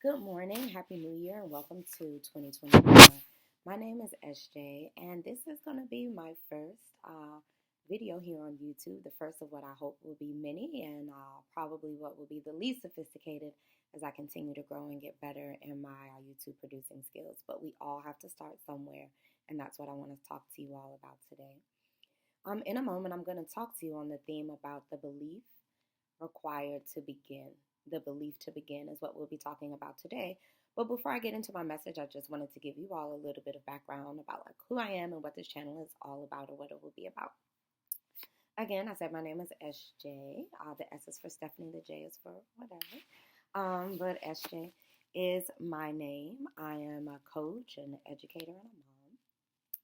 Good morning, Happy New Year, and welcome to 2024. My name is SJ, and this is going to be my first video here on YouTube, the first of what I hope will be many, and probably what will be the least sophisticated as I continue to grow and get better in my YouTube producing skills. But we all have to start somewhere, and that's what I want to talk to you all about today. In a moment, I'm going to talk to you on the theme about the belief required to begin. The belief to begin is what we'll be talking about today. But before I get into my message, I just wanted to give you all a little bit of background about who I am and what this channel is all about or what it will be about. Again, I said my name is SJ. The S is for Stephanie, the J is for whatever. But SJ is my name. I am a coach, an educator, and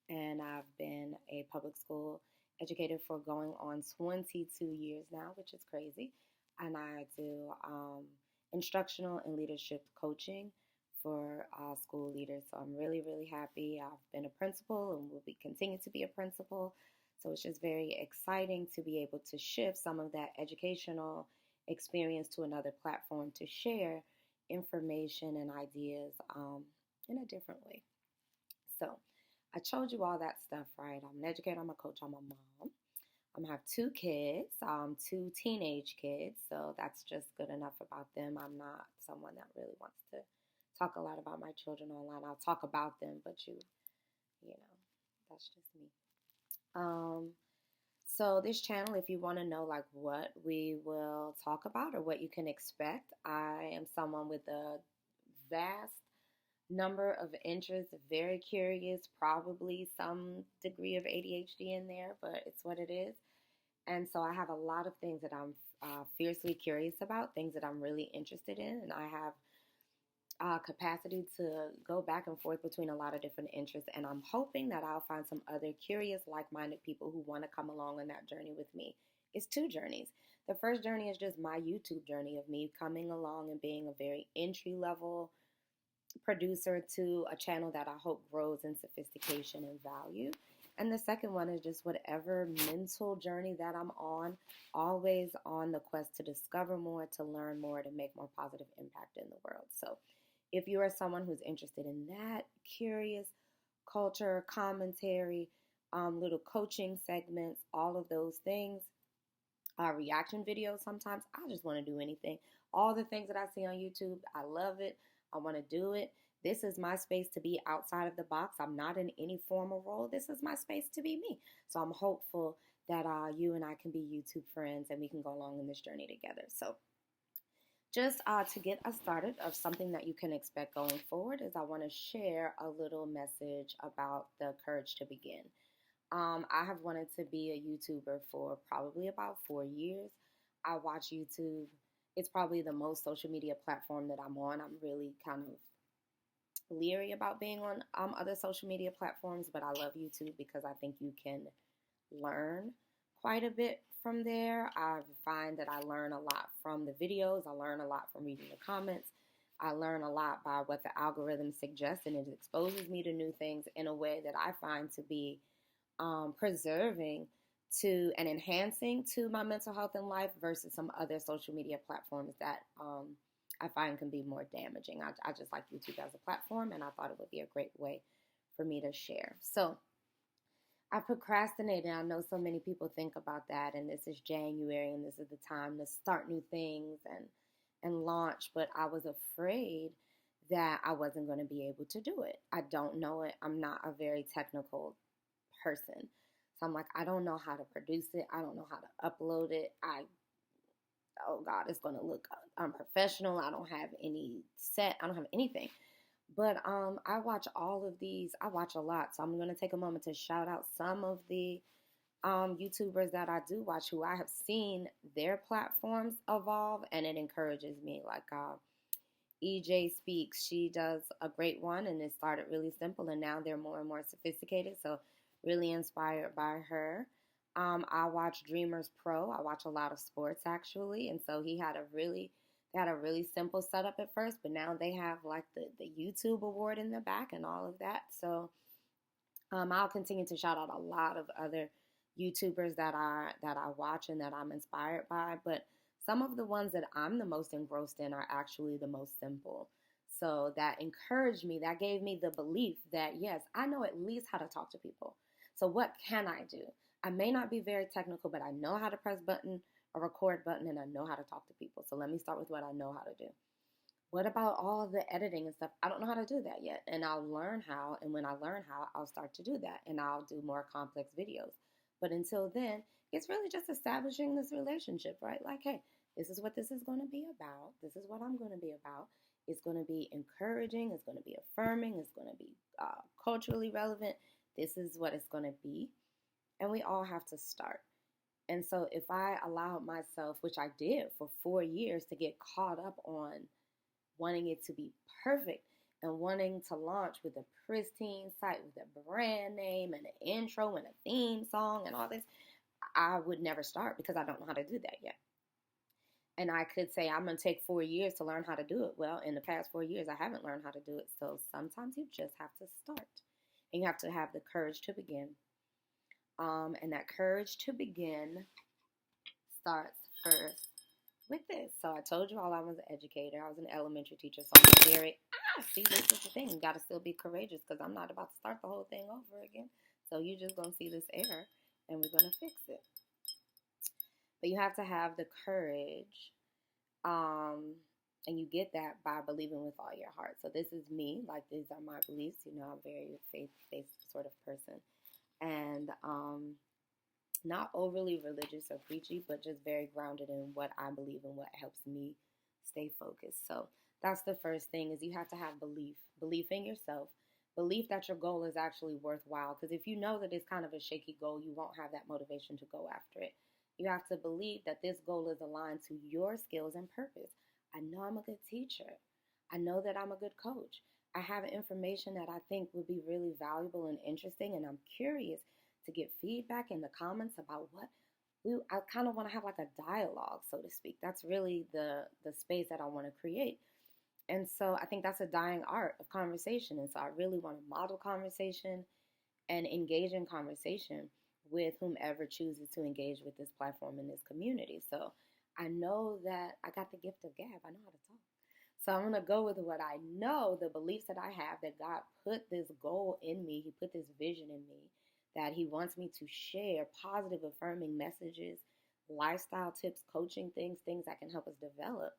a mom. And I've been a public school educator for going on 22 years now, which is crazy. And I do instructional and leadership coaching for school leaders. So I'm really, really happy. I've been a principal and will continue to be a principal. So it's just very exciting to be able to shift some of that educational experience to another platform to share information and ideas in a different way. So I told you all that stuff, right? I'm an educator, I'm a coach, I'm a mom. I have two kids, two teenage kids, so that's just good enough about them. I'm not someone that really wants to talk a lot about my children online. I'll talk about them, but you know, that's just me. So this channel, if you want to know like what we will talk about or what you can expect, I am someone with a vast number of interests, very curious, probably some degree of ADHD in there, but it's what it is. And so I have a lot of things that I'm fiercely curious about, things that I'm really interested in, and I have capacity to go back and forth between a lot of different interests, and I'm hoping that I'll find some other curious, like-minded people who want to come along on that journey with me. It's two journeys. The first journey is just my YouTube journey of me coming along and being a very entry-level producer to a channel that I hope grows in sophistication and value. And the second one is just whatever mental journey that I'm on, always on the quest to discover more, to learn more, to make more positive impact in the world. So if you are someone who's interested in that, curious, culture, commentary, little coaching segments, all of those things, reaction videos sometimes, I just want to do anything. All the things that I see on YouTube, I love it. I want to do it. This is my space to be outside of the box. I'm not in any formal role. This is my space to be me. So I'm hopeful that you and I can be YouTube friends and we can go along in this journey together. So just to get us started of something that you can expect going forward is I want to share a little message about the courage to begin. I have wanted to be a YouTuber for probably about 4 years. I watch YouTube. It's probably the most social media platform that I'm on. I'm really kind of leery about being on other social media platforms, but I love YouTube because I think you can learn quite a bit from there. I find that I learn a lot from the videos. I learn a lot from reading the comments. I learn a lot by what the algorithm suggests, and it exposes me to new things in a way that I find to be preserving to and enhancing to my mental health and life versus some other social media platforms that I find can be more damaging. I just like YouTube as a platform, and I thought it would be a great way for me to share. So I procrastinated. I know so many people think about that, and this is January, and this is the time to start new things and launch, but I was afraid that I wasn't going to be able to do it. I don't know it. I'm not a very technical person. So I'm like, I don't know how to produce it. I don't know how to upload it. Oh God, it's going to look unprofessional. I don't have any set. I don't have anything. But I watch all of these. I watch a lot. So I'm going to take a moment to shout out some of the YouTubers that I do watch who I have seen their platforms evolve, and it encourages me. Like EJ Speaks. She does a great one, and it started really simple, and now they're more and more sophisticated. So really inspired by her. I watch Dreamers Pro. I watch a lot of sports actually, and so they had a really simple setup at first, but now they have like the YouTube award in the back and all of that. So I'll continue to shout out a lot of other YouTubers that I watch and that I'm inspired by, but some of the ones that I'm the most engrossed in are actually the most simple. So that encouraged me. That gave me the belief that, yes, I know at least how to talk to people. So what can I do? I may not be very technical, but I know how to press button, a record button, and I know how to talk to people. So let me start with what I know how to do. What about all of the editing and stuff? I don't know how to do that yet. And I'll learn how. And when I learn how, I'll start to do that. And I'll do more complex videos. But until then, it's really just establishing this relationship, right? Like, hey, this is what this is going to be about. This is what I'm going to be about. It's going to be encouraging. It's going to be affirming. It's going to be culturally relevant. This is what it's going to be. And we all have to start. And so if I allowed myself, which I did for 4 years, to get caught up on wanting it to be perfect and wanting to launch with a pristine site with a brand name and an intro and a theme song and all this, I would never start because I don't know how to do that yet. And I could say I'm going to take 4 years to learn how to do it. Well, in the past 4 years, I haven't learned how to do it. So sometimes you just have to start. And you have to have the courage to begin. And that courage to begin starts first with this. So I told you all I was an educator. I was an elementary teacher. So I'm very, see, this is the thing. You got to still be courageous because I'm not about to start the whole thing over again. So you're just going to see this error and we're going to fix it. But you have to have the courage. And you get that by believing with all your heart. So this is me. Like, these are my beliefs. You know, I'm a very faith-based sort of person. And not overly religious or preachy, but just very grounded in what I believe and what helps me stay focused. So that's the first thing, is you have to have belief in yourself, belief that your goal is actually worthwhile. Because if you know that it's kind of a shaky goal, you won't have that motivation to go after it. You have to believe that this goal is aligned to your skills and purpose. I know I'm a good teacher. I know that I'm a good coach. I have information that I think would be really valuable and interesting, and I'm curious to get feedback in the comments about I kind of want to have like a dialogue, so to speak. That's really the space that I want to create. And so I think that's a dying art of conversation. And so I really want to model conversation and engage in conversation with whomever chooses to engage with this platform and this community. So I know that I got the gift of gab. I know how to talk. So I'm going to go with what I know, the beliefs that I have, that God put this goal in me. He put this vision in me, that He wants me to share positive, affirming messages, lifestyle tips, coaching things that can help us develop,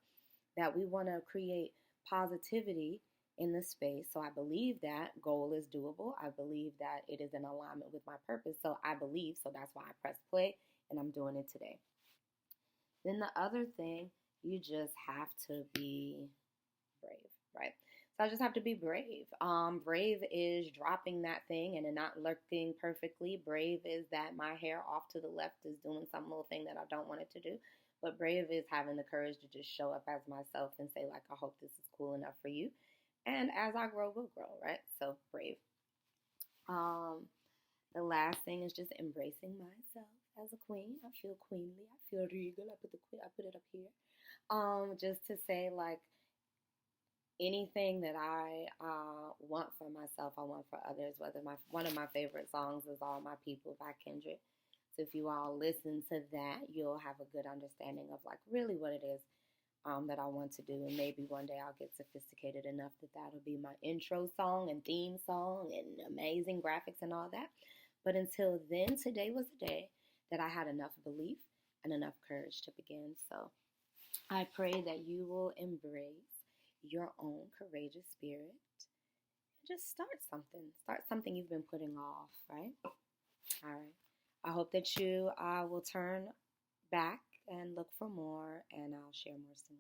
that we want to create positivity in the space. So I believe that goal is doable. I believe that it is in alignment with my purpose. So I believe, so that's why I press play and I'm doing it today. Then the other thing, you just have to be brave, right? So I just have to be brave. Brave is dropping that thing and it not looking perfectly. Brave is that my hair off to the left is doing some little thing that I don't want it to do. But brave is having the courage to just show up as myself and say, like, I hope this is cool enough for you. And as I grow, we'll grow, right? So brave. The last thing is just embracing myself as a queen. I feel queenly. I feel regal. I put it up here. Just to say, like, anything that I want for myself, I want for others. One of my favorite songs is "All My People" by Kendrick. So if you all listen to that, you'll have a good understanding of like really what it is that I want to do. And maybe one day I'll get sophisticated enough that that'll be my intro song and theme song and amazing graphics and all that. But until then, today was the day that I had enough belief and enough courage to begin. So I pray that you will embrace your own courageous spirit. Just start something. Start something you've been putting off, right? All right. I hope that you will turn back and look for more, and I'll share more soon.